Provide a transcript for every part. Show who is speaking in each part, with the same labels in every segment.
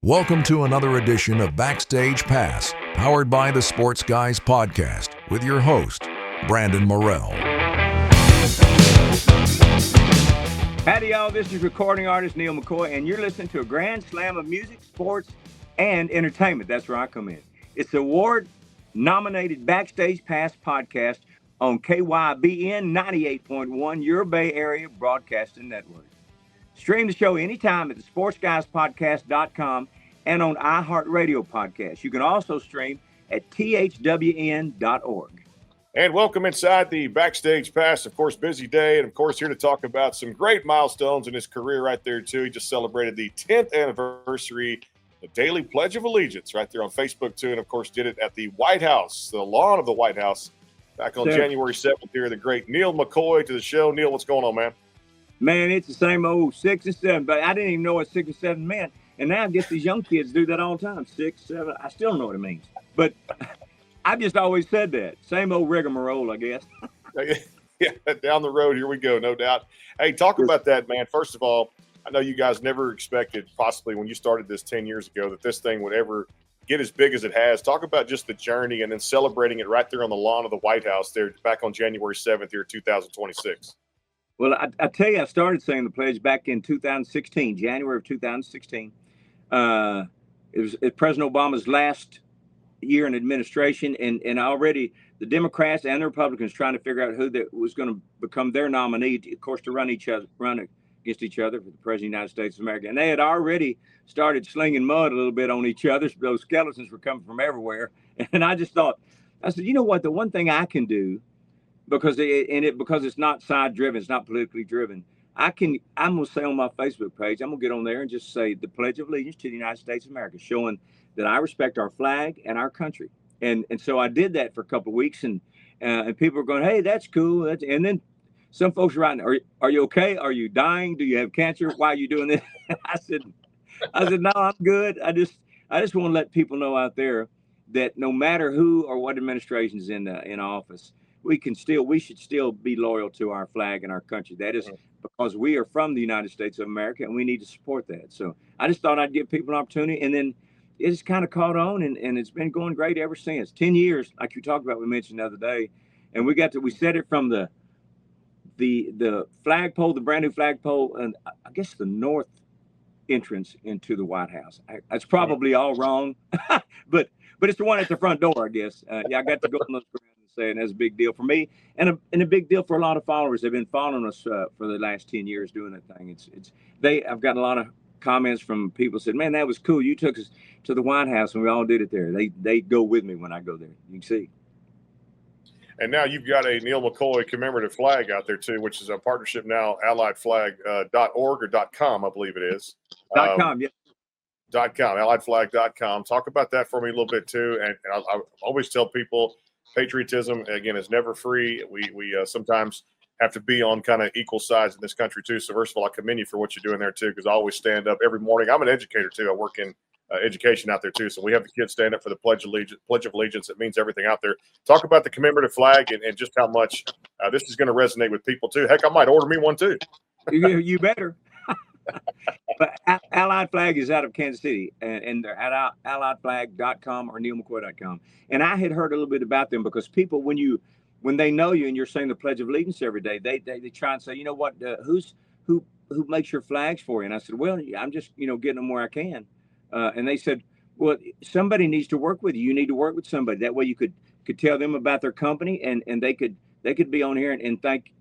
Speaker 1: Welcome to another edition of Backstage Pass, powered by the Sports Guys Podcast, with your host, Brandon Morrell.
Speaker 2: Howdy, y'all. This is recording artist Neal McCoy, and you're listening to a grand slam of music, sports, and entertainment. That's where I come in. It's the award-nominated Backstage Pass podcast on KYBN 98.1, your Bay Area Broadcasting Network. Stream the show anytime at the sportsguyspodcast.com and on iHeartRadio Podcast. You can also stream at thwn.org.
Speaker 3: And welcome inside the Backstage Pass. Of course, busy day, and of course, here to talk about some great milestones in his career right there, too. He just celebrated the 10th anniversary, the Daily Pledge of Allegiance right there on Facebook, too, and of course, did it at the White House, the lawn of the White House, back on January 7th here. The great Neal McCoy to the show. Neal, what's going on, man?
Speaker 2: Man, it's the same old 6 and 7, but I didn't even know what 6 and 7 meant. And now I guess these young kids do that all the time. 6, 7, I still don't know what it means. But I just always said that. Same old rigmarole, I guess.
Speaker 3: Yeah, down the road, here we go, no doubt. Hey, talk about that, man. First of all, I know you guys never expected, possibly when you started this 10 years ago, that this thing would ever get as big as it has. Talk about just the journey and then celebrating it right there on the lawn of the White House there back on January 7th here, 2026.
Speaker 2: Well, I tell you, I started saying the pledge back in 2016, January of 2016. It was President Obama's last year in administration, and already the Democrats and the Republicans trying to figure out who that was going to become their nominee, of course, to run against each other for the President of the United States of America. And they had already started slinging mud a little bit on each other. Those skeletons were coming from everywhere. And I just thought, I said, you know what, the one thing I can do, because it's not side driven, it's not politically driven. I'm gonna say on my Facebook page, I'm gonna get on there and just say the Pledge of Allegiance to the United States of America, showing that I respect our flag and our country. And so I did that for a couple of weeks, and people were going, "Hey, that's cool." And then some folks were writing, "Are you okay? Are you dying? Do you have cancer? Why are you doing this?" I said, "No, I'm good. I just want to let people know out there that no matter who or what administration is in office, we should still be loyal to our flag and our country. That is because we are from the United States of America, and we need to support that." So I just thought I'd give people an opportunity, and then it just kind of caught on, and it's been going great ever since. 10 years, like you talked about, we mentioned the other day, and we set it from the flagpole, the brand new flagpole, and I guess the north entrance into the White House. It's probably all wrong, but it's the one at the front door, I guess. Yeah, I got to go on those grounds and say, and that's a big deal for me, and a big deal for a lot of followers. They've been following us for the last 10 years doing that thing. I've gotten a lot of comments from people said, "Man, that was cool. You took us to the White House and we all did it there." They go with me when I go there. You can see.
Speaker 3: And now you've got a Neal McCoy commemorative flag out there too, which is a partnership now, alliedflag.org or .com, I believe it is.
Speaker 2: .com, yeah.
Speaker 3: .com, alliedflag.com. Talk about that for me a little bit too. And I always tell people, patriotism, again, is never free. We sometimes have to be on kind of equal sides in this country too. So first of all, I commend you for what you're doing there too, because I always stand up every morning. I'm an educator too. I work in education out there too. So we have the kids stand up for the Pledge of Allegiance. It means everything out there. Talk about the commemorative flag and just how much this is going to resonate with people too. Heck, I might order me one too.
Speaker 2: You better. But Allied Flag is out of Kansas City, and they're at alliedflag.com or nealmccoy.com. And I had heard a little bit about them because people, when they know you and you're saying the Pledge of Allegiance every day, they try and say, you know what, who makes your flags for you? And I said, well, I'm just getting them where I can. And they said, well, somebody needs to work with you. You need to work with somebody. That way you could tell them about their company, and they could be on here and thank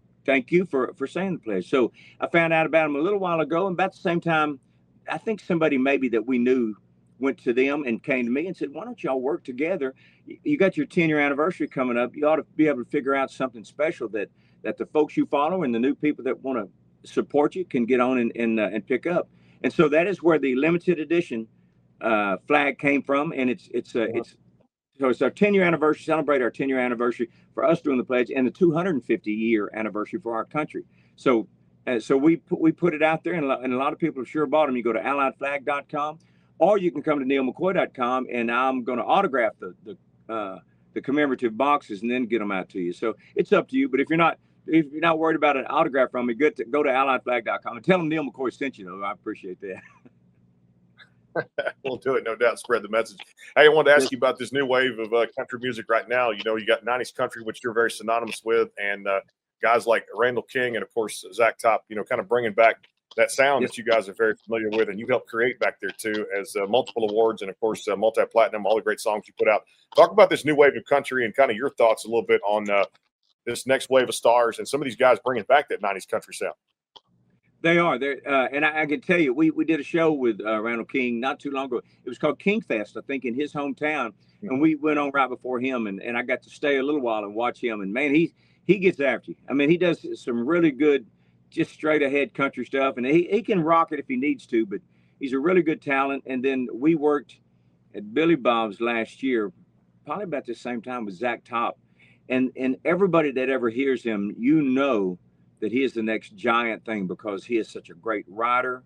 Speaker 2: you for saying the pledge. So I found out about them a little while ago, and about the same time, I think somebody maybe that we knew went to them and came to me and said, why don't y'all work together? You got your 10-year anniversary coming up. You ought to be able to figure out something special that the folks you follow and the new people that want to support you can get on and pick up. And so that is where the limited edition flag came from. And it's our 10-year anniversary, celebrate our 10-year anniversary for us doing the pledge, and the 250-year anniversary for our country. So we put it out there, and a lot of people have sure bought them. You go to alliedflag.com, or you can come to nealmccoy.com, and I'm going to autograph the commemorative boxes and then get them out to you. So it's up to you. But if you're not worried about an autograph from me, go to alliedflag.com and tell them Neal McCoy sent you, though. I appreciate that.
Speaker 3: We'll do it, no doubt. Spread the message. Hey, I wanted to ask you about this new wave of country music right now. You know, you got 90s country, which you're very synonymous with, and guys like Randall King and, of course, Zach Top, you know, kind of bringing back that sound that you guys are very familiar with, and you helped create back there, too, as multiple awards and, of course, multi-platinum, all the great songs you put out. Talk about this new wave of country and kind of your thoughts a little bit on this next wave of stars and some of these guys bringing back that 90s country sound.
Speaker 2: They are there, and I can tell you, we did a show with Randall King not too long ago. It was called King Fest, I think, in his hometown, and we went on right before him, and I got to stay a little while and watch him. And man, he gets after you. I mean, he does some really good, just straight ahead country stuff, and he can rock it if he needs to. But he's a really good talent. And then we worked at Billy Bob's last year, probably about the same time with Zach Top, and everybody that ever hears him, you know, that he is the next giant thing because he is such a great writer,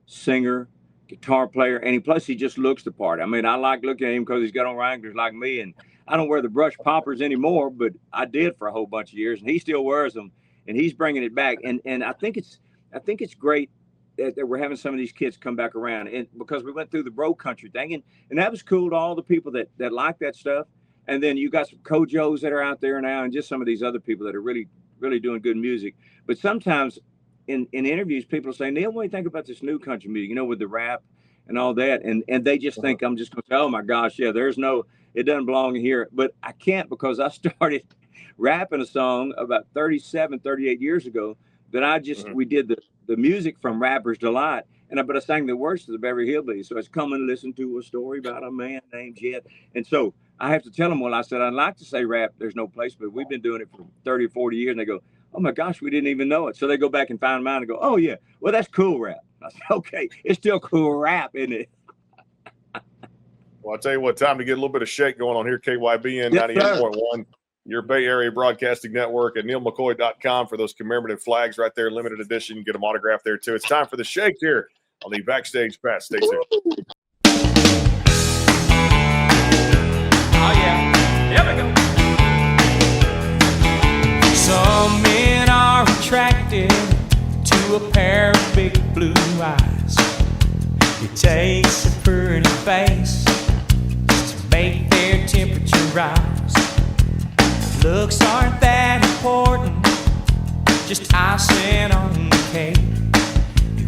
Speaker 2: singer, guitar player, and plus he just looks the part. I mean, I like looking at him because he's got on Wranglers like me, and I don't wear the brush poppers anymore, but I did for a whole bunch of years, and he still wears them, and he's bringing it back. And I think it's great that we're having some of these kids come back around, and because we went through the bro country thing, and that was cool to all the people that like that stuff. And then you got some Kojos that are out there now, and just some of these other people that are really doing good music. But sometimes in interviews, people say, Neal, what do you think about this new country music, you know, with the rap and all that? And they just think I'm just going to say, oh, my gosh, yeah, it doesn't belong here. But I can't, because I started rapping a song about 38 years ago that we did the music from Rapper's Delight. But I sang the words to the Beverly Hillbillies. So it's come and listen to a story about a man named Jed. And so I have to tell them, well, I said, I'd like to say rap, there's no place, but we've been doing it for 30 or 40 years. And they go, oh my gosh, we didn't even know it. So they go back and find mine and go, oh yeah, well, that's cool rap. I said, okay, it's still cool rap, isn't it?
Speaker 3: Well, I'll tell you what, time to get a little bit of shake going on here. KYBN 98.1, your Bay Area Broadcasting Network, at nealmccoy.com for those commemorative flags right there, limited edition. Get them autographed there too. It's time for the shake here on the Backstage Pass. Stay tuned.
Speaker 4: Oh, yeah. There we go. Some men are attracted to a pair of big blue eyes. It takes a pretty face to make their temperature rise. Looks aren't that important, just icing on the cake.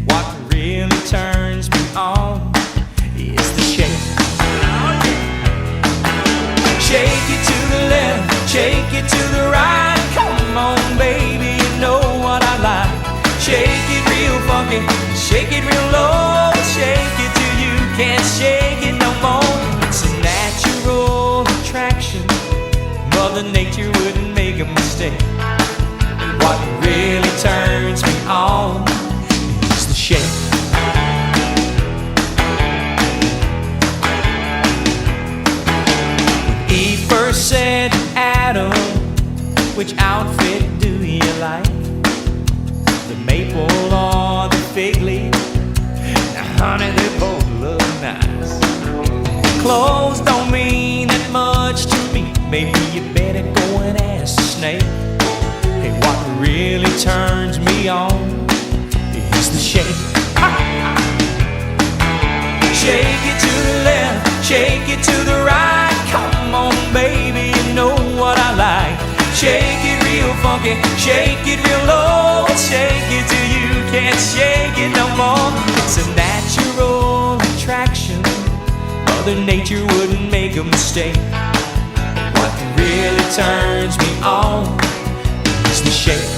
Speaker 4: What really turns me on is the shake. Shake it to the left, shake it to the right. Come on, baby, you know what I like. Shake it real funky, shake it real low. Shake it till you can't shake it no more. It's a natural attraction, Mother Nature wouldn't make a mistake. What really turns me on is the shake. First said, Adam, which outfit do you like? The maple or the fig leaf? Now, honey, they both look nice. Clothes don't mean that much to me. Maybe you better go and ask the snake. Hey, what really turns me on is the shake. Shake it to the left, shake it to the right. Come on, baby, you know what I like. Shake it real funky, shake it real low. Shake it till you can't shake it no more. It's a natural attraction, Mother Nature wouldn't make a mistake. What really turns me on is the shake.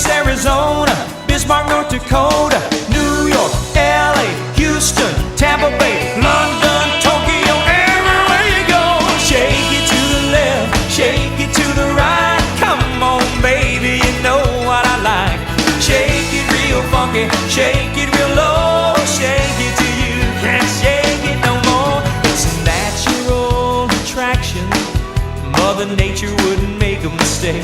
Speaker 4: Arizona, Bismarck, North Dakota, New York, LA, Houston, Tampa Bay, London, Tokyo, everywhere you go. Shake it to the left, shake it to the right. Come on, baby, you know what I like. Shake it real funky, shake it real low. Shake it till you can't shake it no more. It's a natural attraction, Mother Nature wouldn't make a mistake.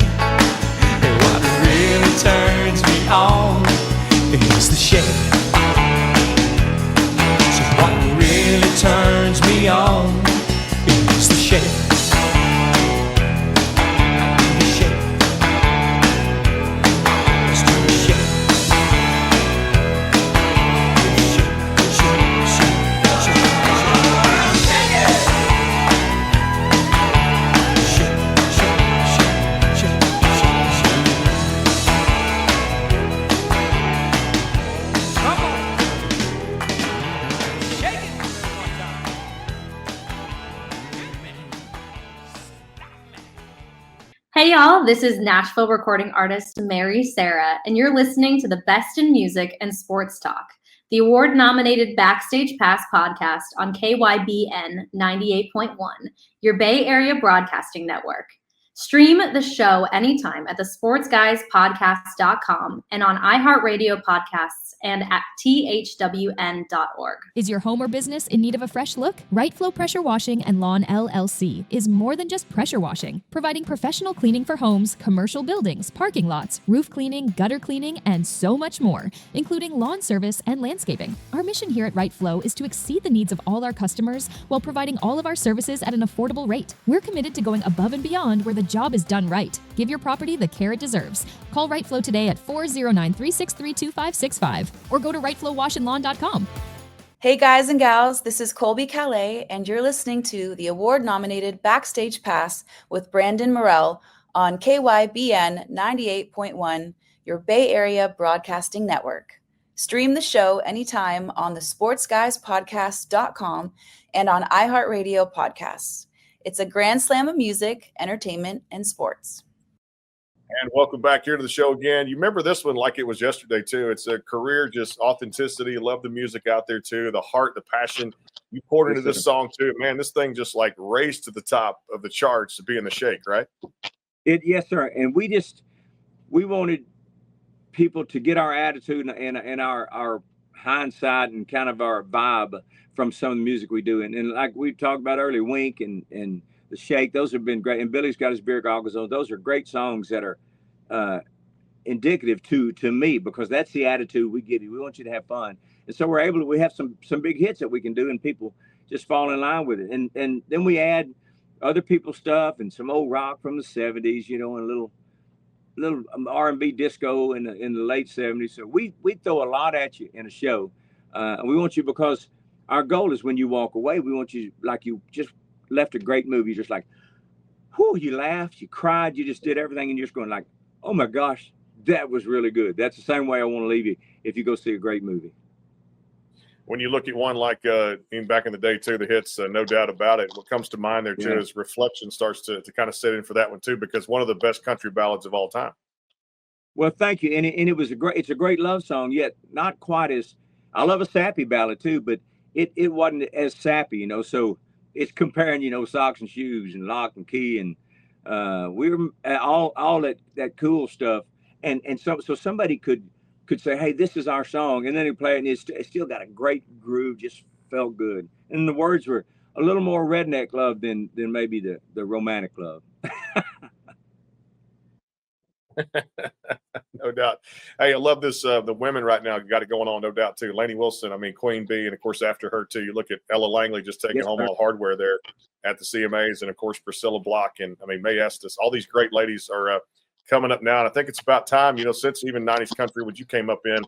Speaker 4: the shake. So what really turns me on is the shake. The shake. Let's do the shake.
Speaker 5: Hey y'all, this is Nashville recording artist Mary Sarah, and you're listening to the best in music and sports talk, the award-nominated Backstage Pass podcast on KYBN 98.1, your Bay Area broadcasting network. Stream the show anytime at thesportsguyspodcast.com and on iHeartRadio podcasts and at thwn.org.
Speaker 6: Is your home or business in need of a fresh look? Right Flow Pressure Washing and Lawn LLC is more than just pressure washing, providing professional cleaning for homes, commercial buildings, parking lots, roof cleaning, gutter cleaning, and so much more, including lawn service and landscaping. Our mission here at Right Flow is to exceed the needs of all our customers while providing all of our services at an affordable rate. We're committed to going above and beyond where the job is done right. Give your property the care it deserves. Call Right Flow today at 409-363-2565 or go to rightflowwashandlawn.com.
Speaker 7: Hey guys and gals, this is Colby Calais, and you're listening to the award-nominated Backstage Pass with Brandon Morell on KYBN 98.1, your Bay Area broadcasting network. Stream the show anytime on thesportsguyspodcast.com and on iHeartRadio podcasts. It's a grand slam of music, entertainment, and sports.
Speaker 3: And welcome back here to the show again. You remember this one like it was yesterday, too. It's a career, just authenticity. Love the music out there, too. The heart, the passion. You poured into this song, too. Man, this thing just like raced to the top of the charts to be in the shake, right?
Speaker 2: Yes, sir. And we wanted people to get our attitude and our hindsight and kind of our vibe from some of the music we do. And like we talked about earlier, Wink and The Shake, those have been great. And Billy's Got His Beer Goggles on. Those are great songs that are indicative to me, because that's the attitude we give you. We want you to have fun. And so we have some big hits that we can do, and people just fall in line with it. And then we add other people's stuff and some old rock from the 70s, and a little R&B disco in the late 70s. So we throw a lot at you in a show. And we want you, because our goal is when you walk away, we want you like you just left a great movie. You're just like, whoo, you laughed, you cried, you just did everything, and you're just going like, oh my gosh, that was really good. That's the same way I want to leave you if you go see a great movie.
Speaker 3: When you look at one like in back in the day, too, the hits, no doubt about it, what comes to mind there, too, is Reflection starts to kind of sit in for that one, too, because one of the best country ballads of all time.
Speaker 2: Well, thank you. And it's a great love song, yet not quite as, I love a sappy ballad, too, but it wasn't as sappy, so it's comparing, Socks and Shoes and Lock and Key, and we were all that cool stuff. And so somebody could say, hey, this is our song. And then he play it, and it's still got a great groove, just felt good. And the words were a little more redneck love than maybe the romantic love.
Speaker 3: No doubt. Hey, I love this. The women right now got it going on, no doubt, too. Lainey Wilson, Queen Bee, and, of course, after her, too, you look at Ella Langley just taking home all hardware there at the CMAs, and, of course, Priscilla Block and, Mae Estes. All these great ladies are coming up now, and I think it's about time, since even 90s Country, when you came up in,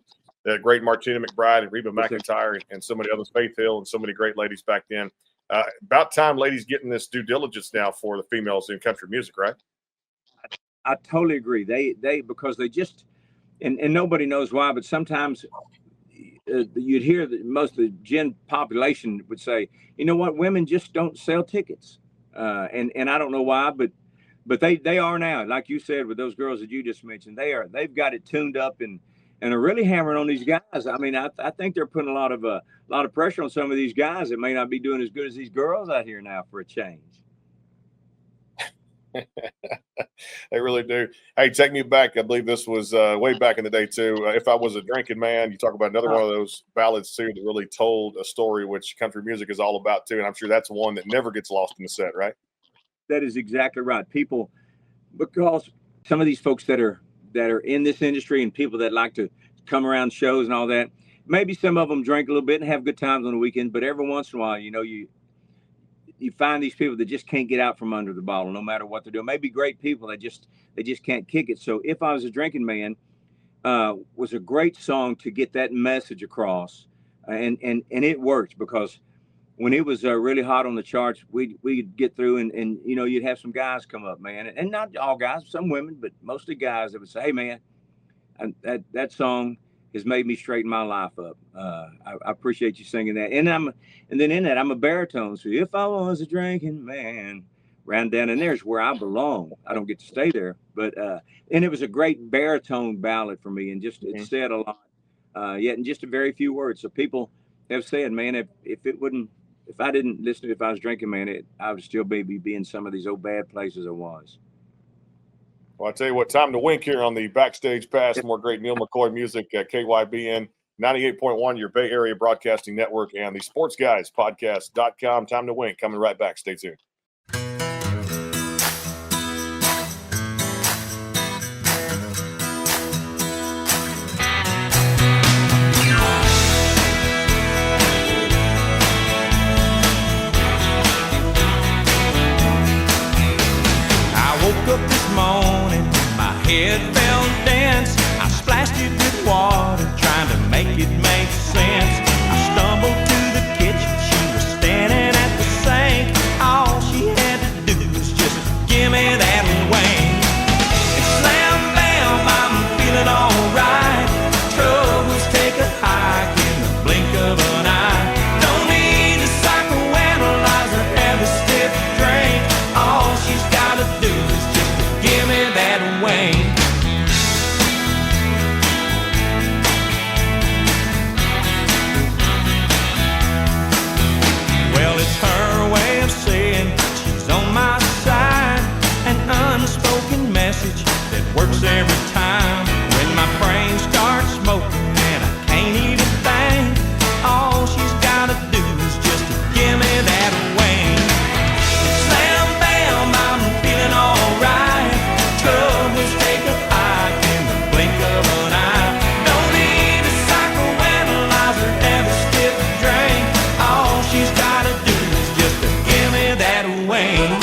Speaker 3: the great Martina McBride and Reba McEntire and so many others, Faith Hill, and so many great ladies back then. About time ladies getting this due diligence now for the females in country music, right?
Speaker 2: I totally agree. They because they just and nobody knows why, but sometimes you'd hear that most of the gen population would say, you know what, women just don't sell tickets, and I don't know why, but they are now, like you said, with those girls that you just mentioned. They've got it tuned up and are really hammering on these guys. I think they're putting a lot of pressure on some of these guys that may not be doing as good as these girls out here now for a change.
Speaker 3: They really do. Hey, take me back. I believe this was way back in the day, too. If I Was a Drinking Man, you talk about another one of those ballads, too, that really told a story, which country music is all about, too. And I'm sure that's one that never gets lost in the set, right?
Speaker 2: That is exactly right. People, because some of these folks that are in this industry and people that like to come around shows and all that. Maybe some of them drink a little bit and have good times on the weekend, but every once in a while, you find these people that just can't get out from under the bottle, no matter what they're doing. Maybe great people, they just can't kick it. So If I Was a Drinking Man was a great song to get that message across, and it worked, because when it was really hot on the charts, we'd get through and you'd have some guys come up, man, and not all guys, some women, but mostly guys that would say, "Hey, man, that song has made me straighten my life up. I appreciate you singing that." And then in that, I'm a baritone, so if I was a drinking man, round down in there's where I belong. I don't get to stay there, but and it was a great baritone ballad for me, and just it said a lot, yet in just a very few words. So people have said, man, if I didn't listen to If I Was Drinking Man, I would still be in some of these old bad places I was.
Speaker 3: Well, I tell you what, time to wink here on the Backstage Pass. More great Neal McCoy music at KYBN 98.1, your Bay Area Broadcasting Network, and the sportsguyspodcast.com. Time to wink. Coming right back. Stay tuned.
Speaker 4: Woke up this morning, my head felt dense. I splashed it with water, trying to make it make sense. I stumbled to the kitchen, she was standing at the sink. All she had to do was just give me that wink. And slam bam, I'm feeling alright. Troubles take a hike in the blink of an eye. Don't need to psychoanalyze or have a stiff drink. All she's gotta do is give me that wing. Well, it's her way of saying she's on my side. An unspoken message that works every time. When my brain starts smoking and I can't even think, all she's gotta do is just give me that wing. Slam bam, I'm feeling alright. Troubles take a hike in the blink of an eye. Don't need a psychoanalyze or have a stiff drink. All she's gotta do is just to give me that wing.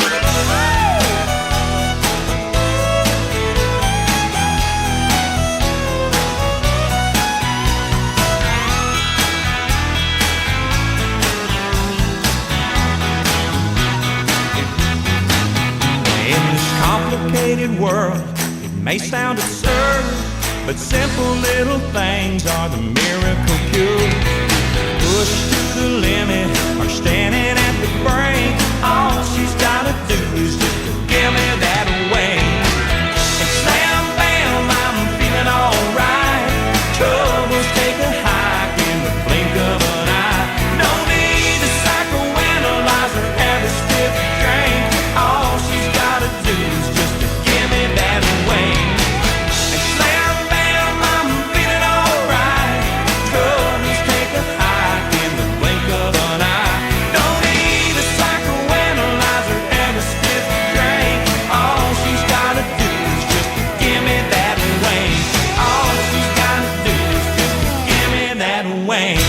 Speaker 4: In this complicated world, it may sound absurd, but simple little things are the miracle cure. Pushed to the limit or standing at the brink, all she's gotta do is just to give me that wing. And slam bam, I'm feeling alright. Troubles take a hike in the blink of an eye. Don't need a psychoanalyze or have a stiff drink. All she's gotta do is just to give me that wing. And slam bam, I'm feeling alright. Troubles take a hike in the blink of an eye. Don't need a psychoanalyze or have a stiff drink. All she's gotta do is just to give me that wing. All she's gotta do is just to give me that wing.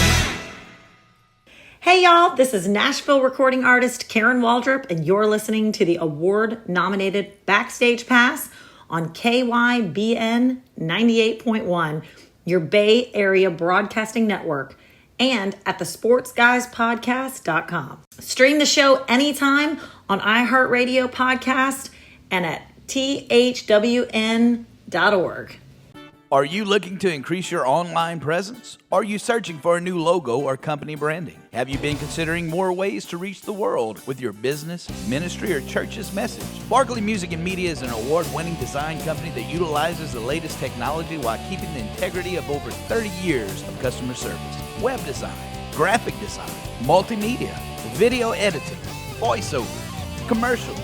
Speaker 8: Hey y'all, this is Nashville recording artist Karen Waldrop, and you're listening to the award-nominated Backstage Pass on KYBN 98.1, your Bay Area Broadcasting Network, and at the sportsguyspodcast.com. Stream the show anytime on iHeartRadio Podcast and at thwn.org.
Speaker 9: Are you looking to increase your online presence? Are you searching for a new logo or company branding? Have you been considering more ways to reach the world with your business, ministry, or church's message? Barkley Music and Media is an award-winning design company that utilizes the latest technology while keeping the integrity of over 30 years of customer service. Web design, graphic design, multimedia, video editing, voiceover, commercials,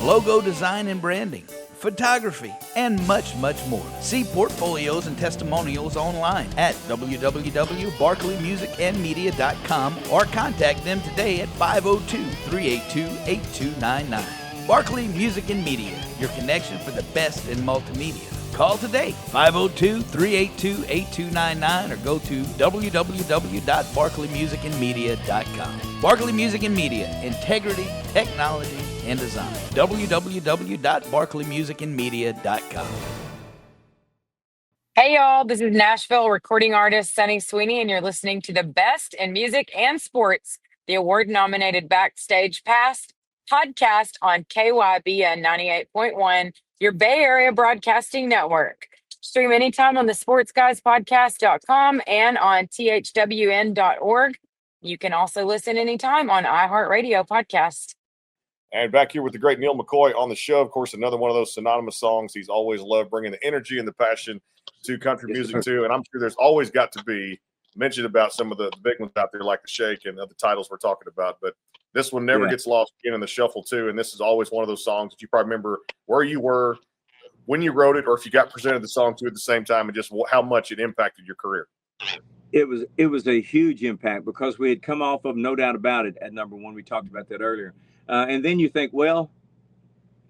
Speaker 9: logo design and branding, photography, and much, much more. See portfolios and testimonials online at www.barkleymusicandmedia.com or contact them today at 502-382-8299. Barkley Music and Media, your connection for the best in multimedia. Call today, 502-382-8299, or go to www.barkleymusicandmedia.com. Barkley Music and Media, integrity, technology, and design. www.barkleymusicandmedia.com.
Speaker 10: Hey y'all, this is Nashville recording artist Sunny Sweeney, and you're listening to the best in music and sports, the award-nominated Backstage Pass podcast on KYBN 98.1, your Bay Area Broadcasting Network. Stream anytime on the sportsguyspodcast.com and on thwn.org. You can also listen anytime on iHeartRadio podcast.
Speaker 3: And back here with the great Neal McCoy on the show, of course, another one of those synonymous songs. He's always loved bringing the energy and the passion to country music too. And I'm sure there's always got to be mentioned about some of the big ones out there like The Shake and other titles we're talking about. But this one never gets lost again in the shuffle too. And this is always one of those songs that you probably remember where you were when you wrote it, or if you got presented the song to at the same time, and just how much it impacted your career.
Speaker 2: It was a huge impact because we had come off of No Doubt About It at number one. We talked about that earlier. And then you think, well,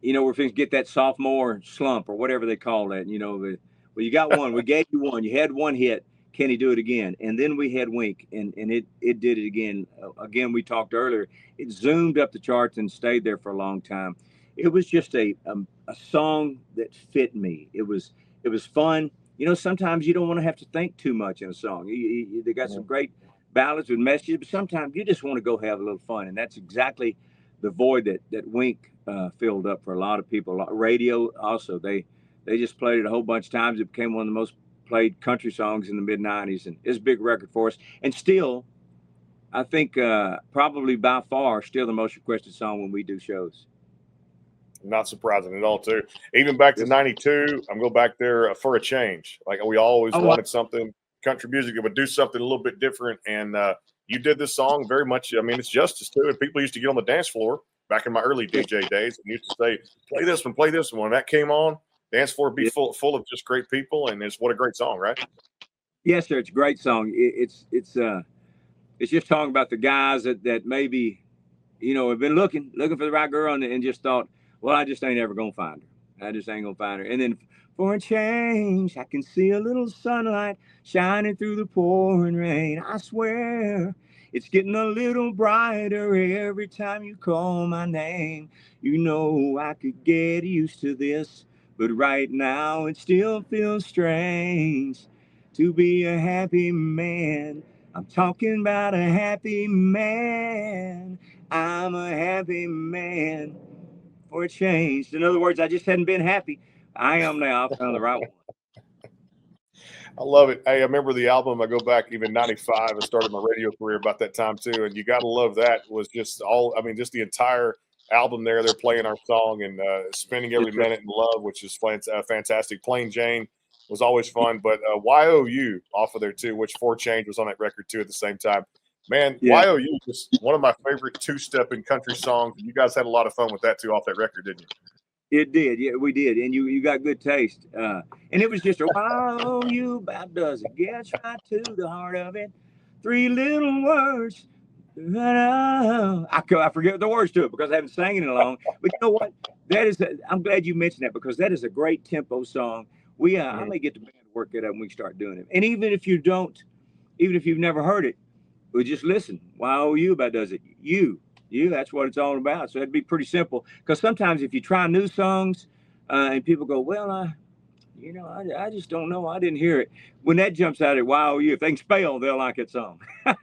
Speaker 2: we're going to get that sophomore slump or whatever they call that. Well, you got one. We gave you one. You had one hit. Can he do it again? And then we had Wink, and it did it again. Again, we talked earlier. It zoomed up the charts and stayed there for a long time. It was just a song that fit me. It was fun. Sometimes you don't want to have to think too much in a song. They got some great ballads with messages, but sometimes you just want to go have a little fun, and that's exactly the void that Wink filled up for a lot of people. Radio also, they just played it a whole bunch of times. It became one of the most played country songs in the mid-'90s, and it's a big record for us. And still, I think probably by far still the most requested song when we do shows.
Speaker 3: Not surprising at all, too. Even back to 92, I'm going back there for a change. Like we always wanted something, country music, it would do something a little bit different. And you did this song very much. I mean, it's justice to it. People used to get on the dance floor back in my early DJ days and used to say, play this one, play this one. When that came on, dance floor would be full of just great people. And what a great song, right?
Speaker 2: Yes, sir. It's a great song. It's just talking about the guys that maybe, have been looking for the right girl and just thought, well, I just ain't ever going to find her. I just ain't going to find her. And then for a change, I can see a little sunlight shining through the pouring rain. I swear it's getting a little brighter every time you call my name. I could get used to this, but right now it still feels strange to be a happy man. I'm talking about a happy man. I'm a happy man. For a change. In other words, I just hadn't been happy. I am now. I found the right one.
Speaker 3: I love it. Hey, I remember the album. I go back even 95 and started my radio career about that time too. And you got to love that. Was just just the entire album there. They're playing our song and spending every minute in love, which is fantastic. Plain Jane was always fun. But YOU off of there too, which For Change was on that record too at the same time. Man, YOU was one of my favorite two-step in country songs. You guys had a lot of fun with that too off that record, didn't you?
Speaker 2: It did. Yeah, we did. And you got good taste. And it was just a YOU about does it. Gets right to the heart of it. Three little words. I forget the words to it because I haven't sang it in a long. But you know what? I'm glad you mentioned that because that is a great tempo song. I may get the band to work it up and we can start doing it. And even if you've never heard it, we just listen. YOU about does it. You, that's what it's all about. So it'd be pretty simple. Because sometimes if you try new songs and people go, well, I just don't know. I didn't hear it. When that jumps out at YOU, if they can spell, they'll like that song.
Speaker 3: I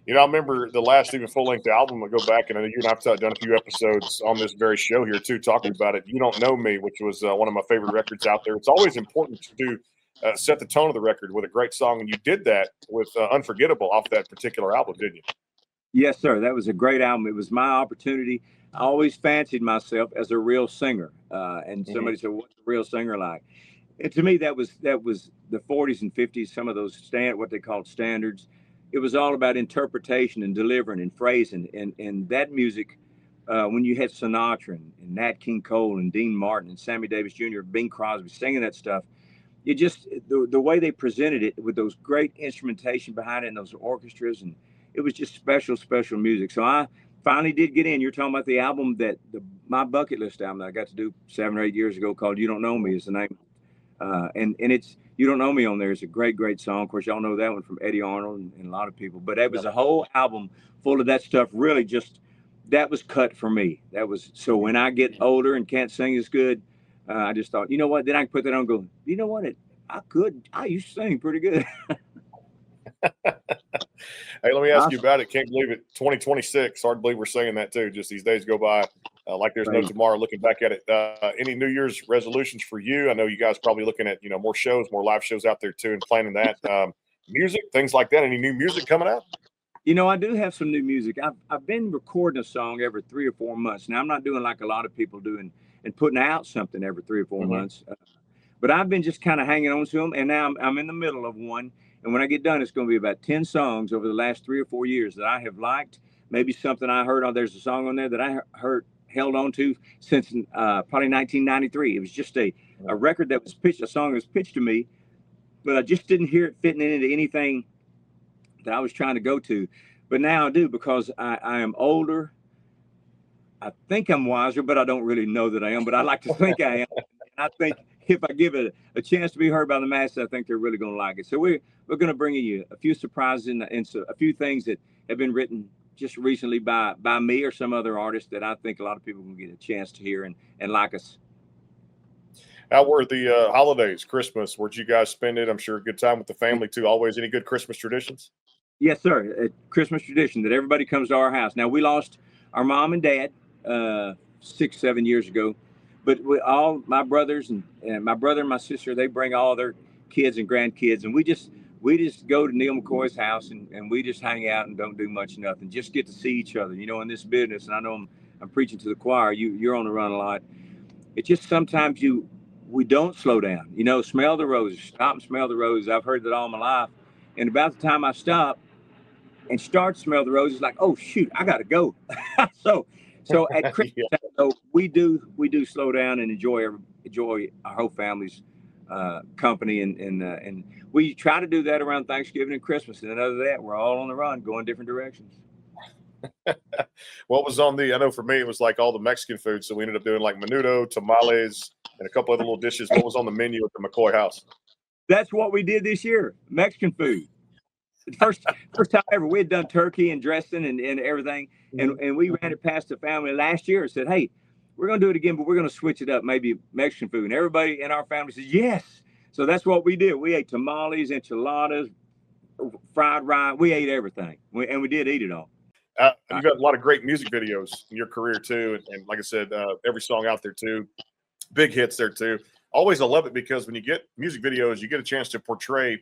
Speaker 3: remember the last even full-length album. I go back, and I know you and I've done a few episodes on this very show here, too, talking about it. You Don't Know Me, which was one of my favorite records out there. It's always important to set the tone of the record with a great song, and you did that with Unforgettable off that particular album, didn't you?
Speaker 2: Yes, sir. That was a great album. It was my opportunity. I always fancied myself as a real singer, and somebody said, "What's a real singer like?" And to me, that was the 40s and 50s. Some of those what they called standards. It was all about interpretation and delivering and phrasing, and that music. When you had Sinatra and Nat King Cole and Dean Martin and Sammy Davis Jr., Bing Crosby singing that stuff. It just the way they presented it with those great instrumentation behind it and those orchestras, and it was just special music. So I finally did get in. You're talking about the album my bucket list album that I got to do 7 or 8 years ago called You Don't Know Me is the name. And it's You Don't Know Me on there is a great song. Of course, y'all know that one from Eddie Arnold and a lot of people. But it was a whole album full of that stuff. Really, just that was cut for me. That was so when I get older and can't sing as good, I just thought, you know what? Then I can put that on. And go, you know what? I used to sing pretty good.
Speaker 3: Hey, let me ask you about it. Can't believe it. 2026. Hard to believe we're saying that too. Just these days go by like there's no tomorrow. Looking back at it, any New Year's resolutions for you? I know you guys probably looking at more shows, more live shows out there too, and planning that. Music, things like that. Any new music coming out?
Speaker 2: I do have some new music. I've been recording a song every 3 or 4 months. Now I'm not doing like a lot of people do and putting out something every 3 or 4 months. But I've been just kind of hanging on to them, and now I'm in the middle of one. And when I get done, it's going to be about 10 songs over the last 3 or 4 years that I have liked. Maybe something I heard on. There's a song on there that I held on to since probably 1993. It was just a record that was pitched, a song that was pitched to me, but I just didn't hear it fitting into anything that I was trying to go to. But now I do, because I am older. I think I'm wiser, but I don't really know that I am. But I like to think I am. And I think if I give it a chance to be heard by the masses, I think they're really going to like it. So we're going to bring you a few surprises and so a few things that have been written just recently by me or some other artist that I think a lot of people can get a chance to hear and like us.
Speaker 3: How were the holidays, Christmas? Where'd you guys spend it? I'm sure a good time with the family too. Always any good Christmas traditions?
Speaker 2: Yes, sir. A Christmas tradition that everybody comes to our house. Now, we lost our mom and dad 6-7 years ago, but all my brothers and my brother and my sister, they bring all their kids and grandkids, and we just go to Neal McCoy's house and we just hang out and don't do much, nothing. Just get to see each other. In this business, and I know I'm preaching to the choir. You're on the run a lot. It's just sometimes we don't slow down. Smell the roses. Stop and smell the roses. I've heard that all my life, and about the time I stop and start to smell the roses, like, oh shoot, I gotta go. so at Christmas time, though, we do slow down and enjoy our whole family's company, and we try to do that around Thanksgiving and Christmas. And then other than that, we're all on the run, going different directions.
Speaker 3: What was on I know for me, it was like all the Mexican food. So we ended up doing like menudo, tamales, and a couple other little dishes. What was on the menu at the McCoy house?
Speaker 2: That's what we did this year. Mexican food. First time ever. We had done turkey and dressing and everything. And we ran it past the family last year and said, hey, we're going to do it again, but we're going to switch it up, maybe Mexican food. And everybody in our family says, yes. So that's what we did. We ate tamales, enchiladas, fried rice. We ate everything. And we did eat it all.
Speaker 3: You've got a lot of great music videos in your career too. And like I said, every song out there too, big hits there too. Always, I love it because when you get music videos, you get a chance to portray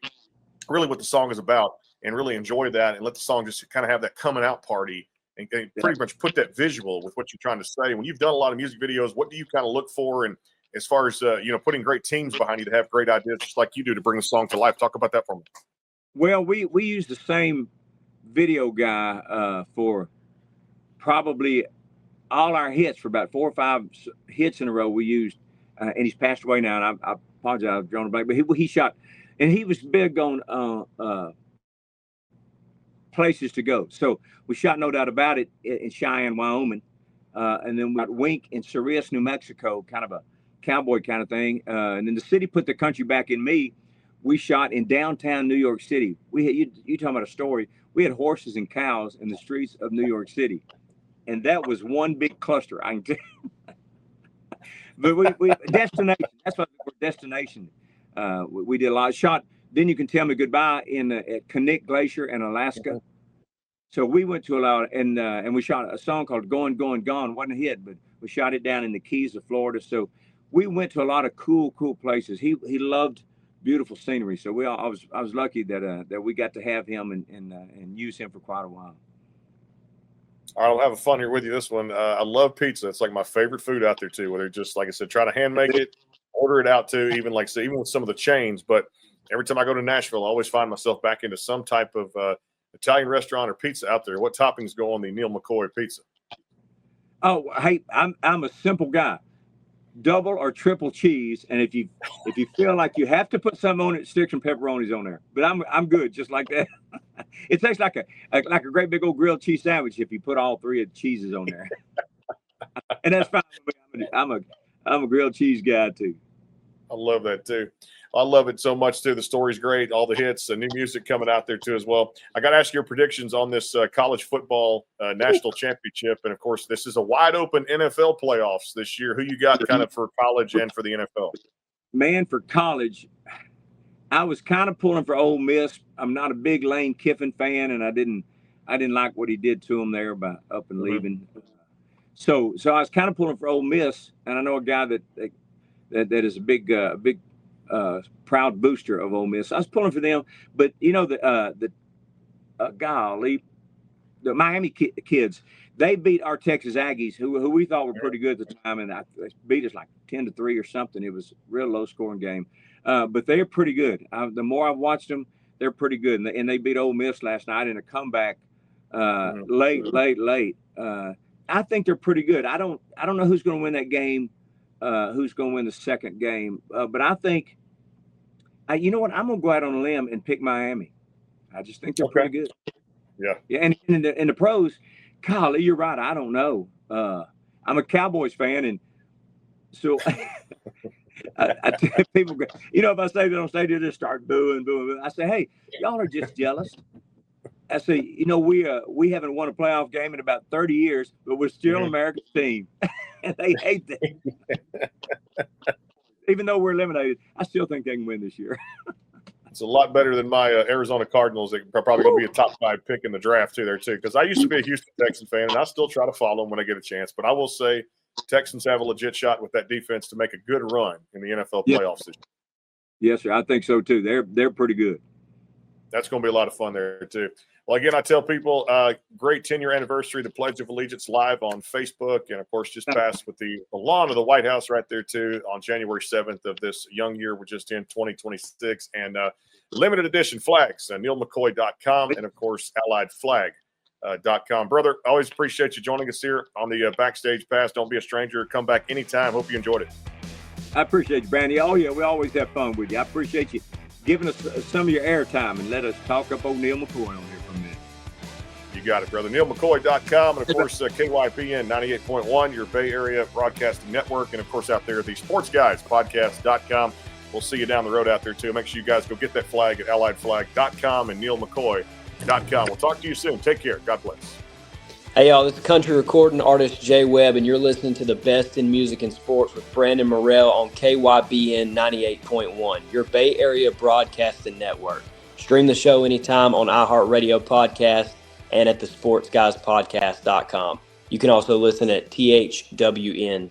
Speaker 3: really what the song is about and really enjoy that and let the song just kind of have that coming out party and pretty much put that visual with what you're trying to say. When you've done a lot of music videos, what do you kind of look for? And as far as, putting great teams behind you to have great ideas, just like you do to bring the song to life. Talk about that for me.
Speaker 2: Well, we use the same video guy for probably all our hits. For about 4 or 5 hits in a row we used, and he's passed away now, and I apologize, I've drawn a blank, but he shot, and he was big on places to go. So we shot No Doubt About It in Cheyenne, Wyoming, and then we got Wink in Ceres, New Mexico, kind of a cowboy kind of thing, and then the city put the country back in me. We shot in downtown New York City. You talking about a story. We had horses and cows in the streets of New York City, and that was one big cluster. I can tell you. But we destination. That's what we're destination. We did a lot of shot. Then You Can Tell Me Goodbye at Knik Glacier in Alaska. So we went to a lot, and we shot a song called "Going, Going, Gone." Wasn't a hit, but we shot it down in the Keys of Florida. So we went to a lot of cool places. He loved beautiful scenery. So I was lucky that we got to have him and use him for quite a while.
Speaker 3: All right, I'll have a fun here with you. This one, I love pizza. It's like my favorite food out there too. Whether just like I said, try to hand make it, order it out too. Even with some of the chains. But every time I go to Nashville, I always find myself back into some type of Italian restaurant or pizza out there. What toppings go on the Neal McCoy pizza?
Speaker 2: Oh, hey, I'm a simple guy. Double or triple cheese, and if you feel like you have to put something on it, stick some pepperonis on there. But I'm good just like that. It tastes like a great big old grilled cheese sandwich if you put all 3 of the cheeses on there. And that's fine. I'm a grilled cheese guy too.
Speaker 3: I love that too. I love it so much too. The story's great. All the hits, new music coming out there too as well. I got to ask your predictions on this college football national championship, and of course, this is a wide open NFL playoffs this year. Who you got kind of for college and for the NFL?
Speaker 2: Man, for college, I was kind of pulling for Ole Miss. I'm not a big Lane Kiffin fan, and I didn't like what he did to him there by up and leaving. So I was kind of pulling for Ole Miss, and I know a guy that is a big proud booster of Ole Miss. I was pulling for them, but you know the Miami kids, they beat our Texas Aggies, who we thought were pretty good at the time, and they beat us like 10-3 or something. It was a real low scoring game, but they're pretty good. The more I've watched them, they're pretty good, and they beat Ole Miss last night in a comeback late. I think they're pretty good. I don't know who's going to win that game, who's going to win the second game, but I think, you know what, I'm going to go out on a limb and pick Miami. I just think they're pretty good. Yeah, and in the pros, golly, you're right. I don't know. I'm a Cowboys fan, and so I tell people, you know, if I say that on stage, they just start booing. I say, hey, y'all are just jealous. I say, you know, we haven't won a playoff game in about 30 years, but we're still an American team, and they hate that. Even though we're eliminated, I still think they can win this year.
Speaker 3: It's a lot better than my Arizona Cardinals. They're probably going to be a top 5 pick in the draft too there too. Because I used to be a Houston Texans fan, and I still try to follow them when I get a chance. But I will say, Texans have a legit shot with that defense to make a good run in the NFL playoffs this year.
Speaker 2: Yes, sir. I think so too. They're pretty good.
Speaker 3: That's going to be a lot of fun there too. Well, again, I tell people, great 10-year anniversary, the Pledge of Allegiance live on Facebook. And, of course, just passed with the lawn of the White House right there, too, on January 7th of this young year. We're just in 2026. And limited edition flags, nealmccoy.com, and, of course, alliedflag.com. Brother, always appreciate you joining us here on the Backstage Pass. Don't be a stranger. Come back anytime. Hope you enjoyed it.
Speaker 2: I appreciate you, Brandy. Oh, yeah, we always have fun with you. I appreciate you giving us some of your airtime and let us talk up old Neal McCoy on here for a minute.
Speaker 3: You got it, brother. NealMcCoy.com, and, of course, KYBN 98.1, your Bay Area Broadcasting Network, and, of course, out there, the Sports Guys Podcast.com. We'll see you down the road out there, too. Make sure you guys go get that flag at alliedflag.com and NealMcCoy.com. We'll talk to you soon. Take care. God bless.
Speaker 11: Hey, y'all, this is country recording artist Jay Webb, and you're listening to the best in music and sports with Brandon Morrell on KYBN 98.1, your Bay Area Broadcasting Network. Stream the show anytime on iHeartRadio Podcast and at the sportsguyspodcast.com. You can also listen at thwn.org.